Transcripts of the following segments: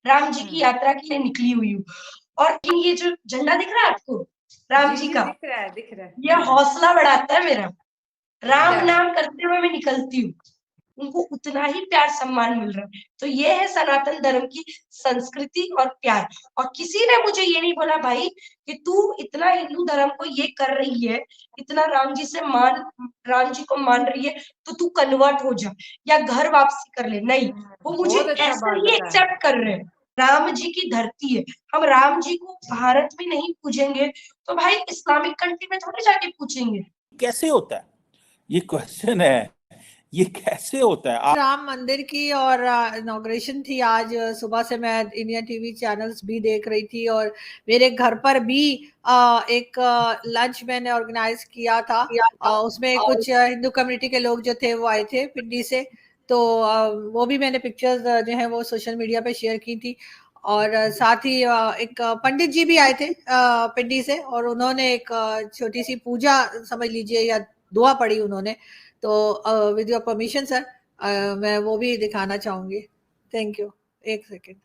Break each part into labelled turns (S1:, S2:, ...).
S1: राम जी की
S2: हम्म।
S1: यात्रा के लिए निकली हुई हूँ। और ये जो झंडा दिख रहा है आपको राम
S2: जी
S1: जी
S2: जी,
S1: का,
S2: दिख रहा है, दिख रहा है,
S1: ये
S2: दिख रहा है।
S1: हौसला बढ़ाता है मेरा। राम
S2: क्या बात।
S1: नाम करते हुए मैं निकलती हूँ, उनको उतना ही प्यार सम्मान मिल रहा है। तो ये है सनातन धर्म की संस्कृति और प्यार। और किसी ने मुझे ये नहीं बोला भाई कि तू इतना हिंदू धर्म को ये कर रही है, इतना राम जी को मान रही है, तो तू कन्वर्ट हो जा या घर वापसी कर ले। नहीं, वो मुझे
S2: बहुत अच्छा
S1: ऐसे
S2: बात
S1: ही
S2: बताया।
S1: एक्सेप्ट कर रहे हैं। राम जी की धरती है, हम राम जी को भारत में नहीं पूजेंगे तो भाई इस्लामिक कंट्री में थोड़ी जाके पूछेंगे।
S3: कैसे होता है, ये क्वेश्चन है, ये कैसे होता है।
S4: राम मंदिर की और इनॉग्रेशन थी आज सुबह से, मैं इंडिया टीवी चैनल्स भी देख रही थी और मेरे घर पर भी एक लंच मैंने ऑर्गेनाइज किया था। उसमें कुछ हिंदू कम्युनिटी के लोग जो थे वो आए थे पिंडी से, तो वो भी मैंने पिक्चर्स जो है वो सोशल मीडिया पे शेयर की थी। और साथ ही एक पंडित जी भी आए थे पिंडी से, और उन्होंने एक छोटी सी पूजा समझ लीजिए या दुआ पढ़ी उन्होंने। तो विद योर परमिशन सर, मैं वो भी दिखाना चाहूंगी। Thank you. एक सेकेंड।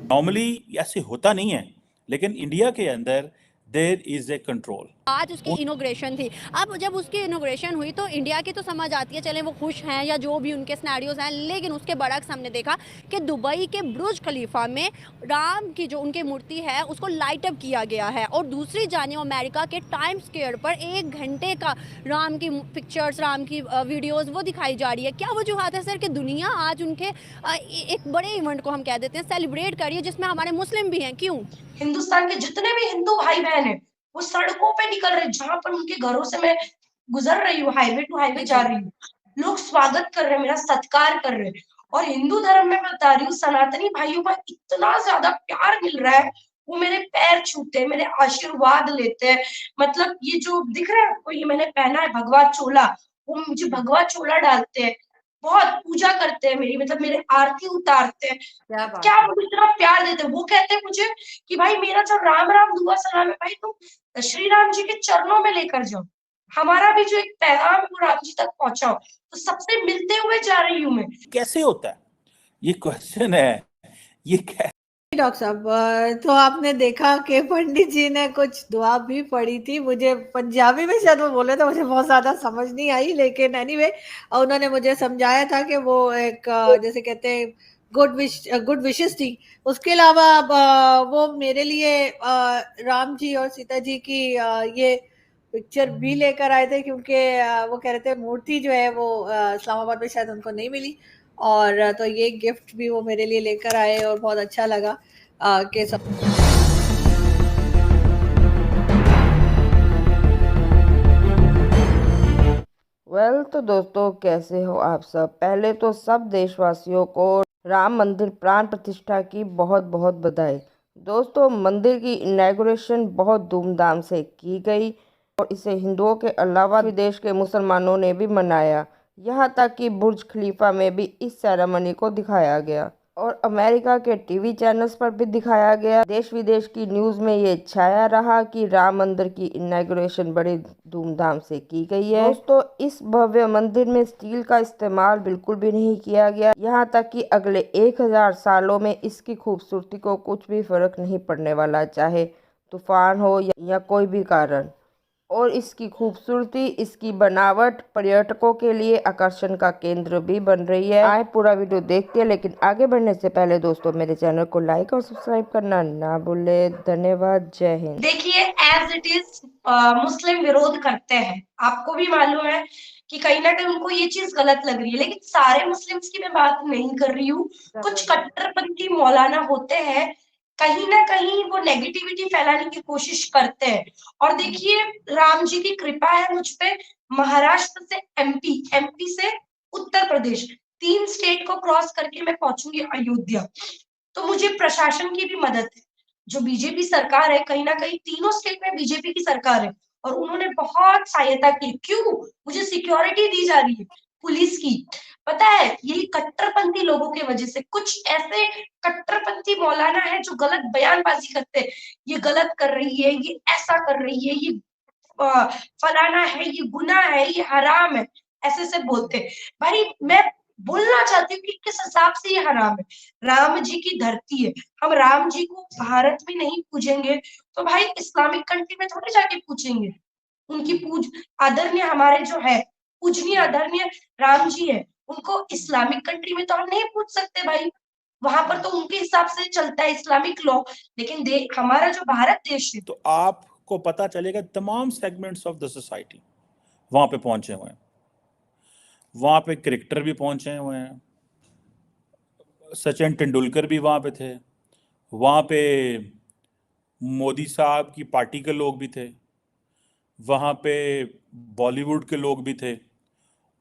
S3: नॉर्मली ऐसे होता नहीं है, लेकिन इंडिया के अंदर देयर इज ए कंट्रोल।
S5: आज उसकी इनोग्रेशन थी। अब जब उसकी इनोग्रेशन हुई तो इंडिया की तो समझ आती है, चले वो खुश हैं या जो भी उनके सिनेरियोज हैं, लेकिन उसके बरक्स हमने देखा कि दुबई के बुर्ज खलीफा में राम की जो उनकी मूर्ति है उसको लाइट अप किया गया है, और दूसरी जानिब अमेरिका के टाइम स्क्वायर पर 1 घंटे का राम की पिक्चर्स, राम की वीडियोस वो दिखाई जा रही है। क्या वजूहत है सर कि दुनिया आज उनके एक बड़े इवेंट को हम कह देते हैं सेलिब्रेट कर रही है, जिसमें हमारे मुस्लिम भी हैं? क्यों?
S1: हिंदुस्तान के जितने भी हिंदू भाई बहन हैं वो सड़कों पे निकल रहे, जहां पर उनके घरों से मैं गुजर रही हूँ, हाईवे टू हाईवे जा रही हूँ, लोग स्वागत कर रहे हैं, मेरा सत्कार कर रहे हैं। और हिंदू धर्म में मैं बता रही हूँ, सनातनी भाइयों का इतना ज्यादा प्यार मिल रहा है, वो मेरे पैर छूते हैं, मेरे आशीर्वाद लेते हैं। मतलब ये जो दिख रहा है आपको, ये मैंने पहना है भगवा चोला, वो मुझे भगवा चोला डालते हैं, बहुत पूजा करते हैं मेरी, मतलब मेरे आरती उतारते हैं।
S2: क्या बात
S1: क्या
S2: है।
S1: वो इतना प्यार देते हैं। वो कहते हैं मुझे कि भाई मेरा जो राम राम दुआ सलाम है, भाई तुम श्री राम जी के चरणों में लेकर जाओ, हमारा भी जो एक पैगाम है वो राम जी तक पहुंचाओ। तो सबसे मिलते हुए जा रही हूँ मैं।
S3: कैसे होता है, ये क्वेश्चन है, ये कैसे।
S4: डॉक्टर साहब, तो आपने देखा कि पंडित जी ने कुछ दुआ भी पढ़ी थी। मुझे पंजाबी में शायद वो बोले थे, मुझे बहुत ज्यादा समझ नहीं आई, लेकिन एनीवे उन्होंने मुझे समझाया था कि वो एक जैसे कहते हैं गुड विशेस थी। उसके अलावा वो मेरे लिए राम जी और सीता जी की ये पिक्चर भी लेकर आए थे, क्योंकि वो कह रहे थे मूर्ति जो है वो इस्लामाबाद में शायद उनको नहीं मिली, और तो ये गिफ्ट भी वो मेरे लिए लेकर आए और बहुत अच्छा लगा कि सब।
S6: तो दोस्तों, कैसे हो आप सब। पहले तो सब देशवासियों को राम मंदिर प्राण प्रतिष्ठा की बहुत बहुत बधाई। दोस्तों, मंदिर की इनॉग्रेशन बहुत धूमधाम से की गई और इसे हिंदुओं के अलावा विदेश के मुसलमानों ने भी मनाया। यहाँ तक कि बुर्ज खलीफा में भी इस सेरेमनी को दिखाया गया और अमेरिका के टीवी चैनल्स पर भी दिखाया गया। देश विदेश की न्यूज़ में ये छाया रहा कि राम मंदिर की इनॉग्रेशन बड़ी धूमधाम से की गई है। दोस्तों, इस भव्य मंदिर में स्टील का इस्तेमाल बिल्कुल भी नहीं किया गया, यहाँ तक कि अगले 1000 सालों में इसकी खूबसूरती को कुछ भी फर्क नहीं पड़ने वाला, चाहे तूफान हो या कोई भी कारण। और इसकी खूबसूरती, इसकी बनावट पर्यटकों के लिए आकर्षण का केंद्र भी बन रही है। आए पूरा वीडियो देखते हैं, लेकिन आगे बढ़ने से पहले दोस्तों मेरे चैनल को लाइक और सब्सक्राइब करना ना भूले। धन्यवाद। जय हिंद।
S1: देखिए, एज इट इज मुस्लिम विरोध करते हैं, आपको भी मालूम है कि कहीं ना कहीं उनको ये चीज गलत लग रही है, लेकिन सारे मुस्लिम्स की मैं बात नहीं कर रही हूँ। कुछ कट्टरपंथी मौलाना होते हैं, कहीं ना कहीं वो नेगेटिविटी फैलाने की कोशिश करते हैं। और देखिए, राम जी की कृपा है मुझ पे, महाराष्ट्र से एमपी, एमपी से उत्तर प्रदेश, 3 स्टेट को क्रॉस करके मैं पहुंचूंगी अयोध्या। तो मुझे प्रशासन की भी मदद है, जो बीजेपी सरकार है, कहीं ना कहीं तीनों स्टेट में बीजेपी की सरकार है और उन्होंने बहुत सहायता की। क्यों? मुझे सिक्योरिटी दी जा रही है, पुलिस की। पता है यही कट्टरपंथी लोगों की वजह से, कुछ ऐसे कट्टरपंथी मौलाना है जो गलत बयानबाजी करते हैं, ये गलत कर रही है, ये ऐसा कर रही है, ये फलाना है, ये गुनाह है, ये हराम है, ऐसे से बोलते हैं। भाई मैं बोलना चाहती हूँ कि किस हिसाब से ये हराम है। राम जी की धरती है, हम राम जी को भारत में नहीं पूजेंगे तो भाई इस्लामिक कंट्री में थोड़ी जाके पूछेंगे। उनकी आदरणीय हमारे जो है पूजनीय आदरणीय राम जी है, उनको इस्लामिक कंट्री में तो हम नहीं पूछ सकते भाई, वहां पर तो उनके हिसाब से चलता है इस्लामिक लॉ। लेकिन हमारा जो भारत देश है,
S3: तो आपको पता चलेगा तमाम सेगमेंट्स ऑफ द सोसाइटी वहां पे पहुंचे हुए हैं, वहां पे क्रिकेटर भी पहुंचे हुए हैं, सचिन तेंदुलकर भी वहां पे थे, वहां पे मोदी साहब की पार्टी के लोग भी थे, वहाँ पे बॉलीवुड के लोग भी थे।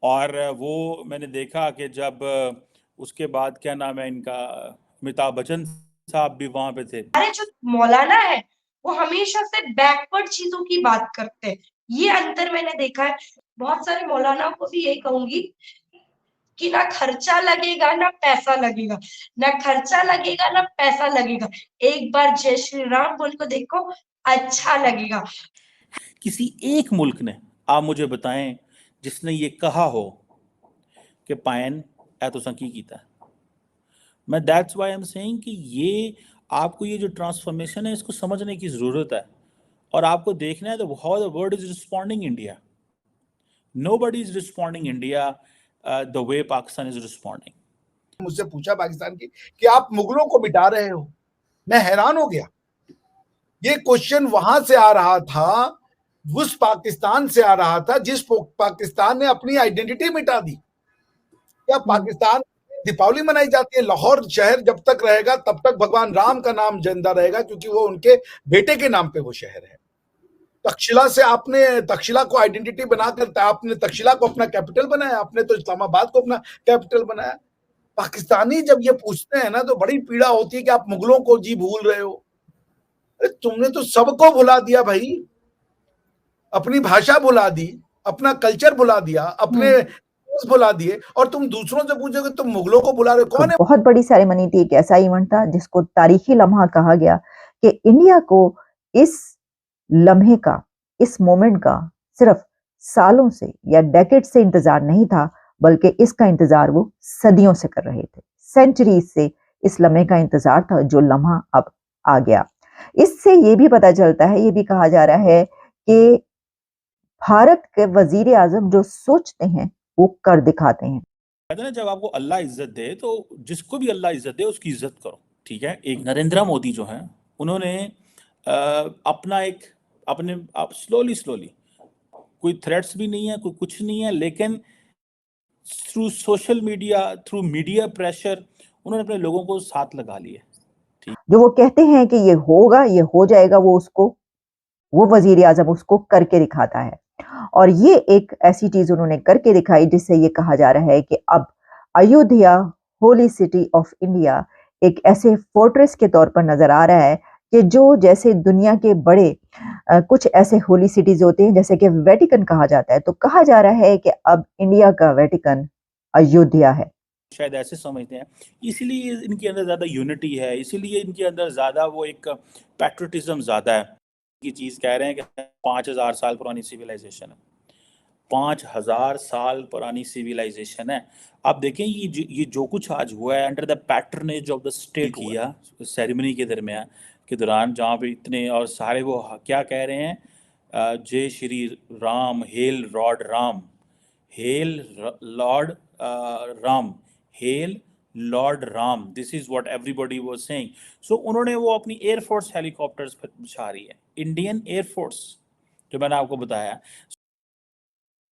S3: और वो मैंने देखा कि जब उसके बाद क्या नाम है इनका, अमिताभ बच्चन साहब भी वहाँ पे थे।
S1: हमारे जो मौलाना है वो हमेशा से बैकवर्ड चीजों की बात करते हैं, ये अंतर मैंने देखा है। बहुत सारे मौलाना को भी यही कहूंगी कि ना खर्चा लगेगा ना पैसा लगेगा, ना खर्चा लगेगा ना पैसा लगेगा, एक बार जय श्री राम बोल को देखो, अच्छा लगेगा।
S3: किसी एक मुल्क ने, आप मुझे बताएं, जिसने ये कहा हो कि पायन ए तो संकी कीता है। मैं that's why I am saying कि ये आपको ये जो ट्रांसफॉर्मेशन है इसको समझने की ज़रूरत है, और आपको देखना है तो how the world is responding India. Nobody is responding India the way Pakistan is responding.
S2: मुझसे पूछा पाकिस्तान की कि आप मुगलों को मिटा रहे हो, मैं हैरान हो गया। ये क्वेश्चन वहां से आ रहा था, उस पाकिस्तान से आ रहा था जिस पाकिस्तान ने अपनी आइडेंटिटी मिटा दी। क्या पाकिस्तान दीपावली मनाई जाती है? लाहौर शहर जब तक रहेगा तब तक भगवान राम का नाम जिंदा रहेगा, क्योंकि वो उनके बेटे के नाम पे वो शहर है। तक्षशिला से आपने तक्षशिला को आइडेंटिटी बनाकर आपने तक्षशिला को अपना कैपिटल बनाया, आपने तो इस्लामाबाद को अपना कैपिटल बनाया। पाकिस्तानी जब ये पूछते हैं ना तो बड़ी पीड़ा होती है कि आप मुगलों को जी भूल रहे हो। अरे तुमने तो सबको भुला दिया भाई, अपनी भाषा भुला दी, अपना कल्चर भुला दिया, अपने भुला दिए, और तुम दूसरों से पूछोगे तुम मुगलों को बुला रहे हो। कौन है?
S7: बहुत बड़ी सेरेमनी थी, एक ऐसा इवेंट था जिसको तारीखी लम्हा कहा गया कि इंडिया को इस लम्हे का, इस मोमेंट का सिर्फ सालों से या डेकेड से इंतजार नहीं था, बल्कि इसका इंतजार वो सदियों से कर रहे थे। सेंचुरीज से इस लम्हे का इंतजार था, जो लम्हा अब आ गया। इससे ये भी पता चलता है, ये भी कहा जा रहा है कि भारत के वजीर आजम जो सोचते हैं वो कर दिखाते हैं।
S3: कहते हैं ना, जब आपको अल्लाह इज्जत दे तो जिसको भी अल्लाह इज्जत दे उसकी इज्जत करो, ठीक है। एक नरेंद्र मोदी जो है उन्होंने अपना एक अपने आप स्लोली कोई थ्रेट्स भी नहीं है, कोई कुछ नहीं है, लेकिन through social media, through media pressure उन्होंने अपने लोगों को साथ लगा लिया।
S7: जो वो कहते हैं कि ये होगा, ये हो जाएगा, वो वजीर आजम उसको करके दिखाता है। और ये एक ऐसी चीज उन्होंने करके दिखाई जिससे ये कहा जा रहा है कि अब Ayodhya, holy city of India, एक ऐसे फोर्ट्रेस के तौर पर नजर आ रहा है कि जो जैसे दुनिया के बड़े कुछ ऐसे होली सिटीज होते हैं, जैसे कि वेटिकन कहा जाता है, तो कहा जा रहा है कि अब इंडिया का वेटिकन अयोध्या है।
S3: शायद ऐसे समझते हैं, इसीलिए इनके अंदर ज़्यादा यूनिटी है, इसीलिए इनके अंदर ज़्यादा वो एक पैट्रियटिज्म ज़्यादा है। की चीज़ कह रहे हैं कि 5000 साल पुरानी सिविलाइजेशन है, 5000 साल पुरानी सिविलाइजेशन है। आप देखें ये जो कुछ आज हुआ है under the patronage of the state किया सेरेमनी के दरमियान के दौरान, जहाँ पे इतने और सारे वो क्या कह रहे हैं, जय Shri Ram, hail Lord Ram, hail Lord Ram, hail Lord Ram, this is what everybody was saying. So उन्होंने वो अपनी एयरफोर्स हेलीकॉप्टर्स पर बिछा रही है, इंडियन एयरफोर्स, जो मैंने आपको बताया।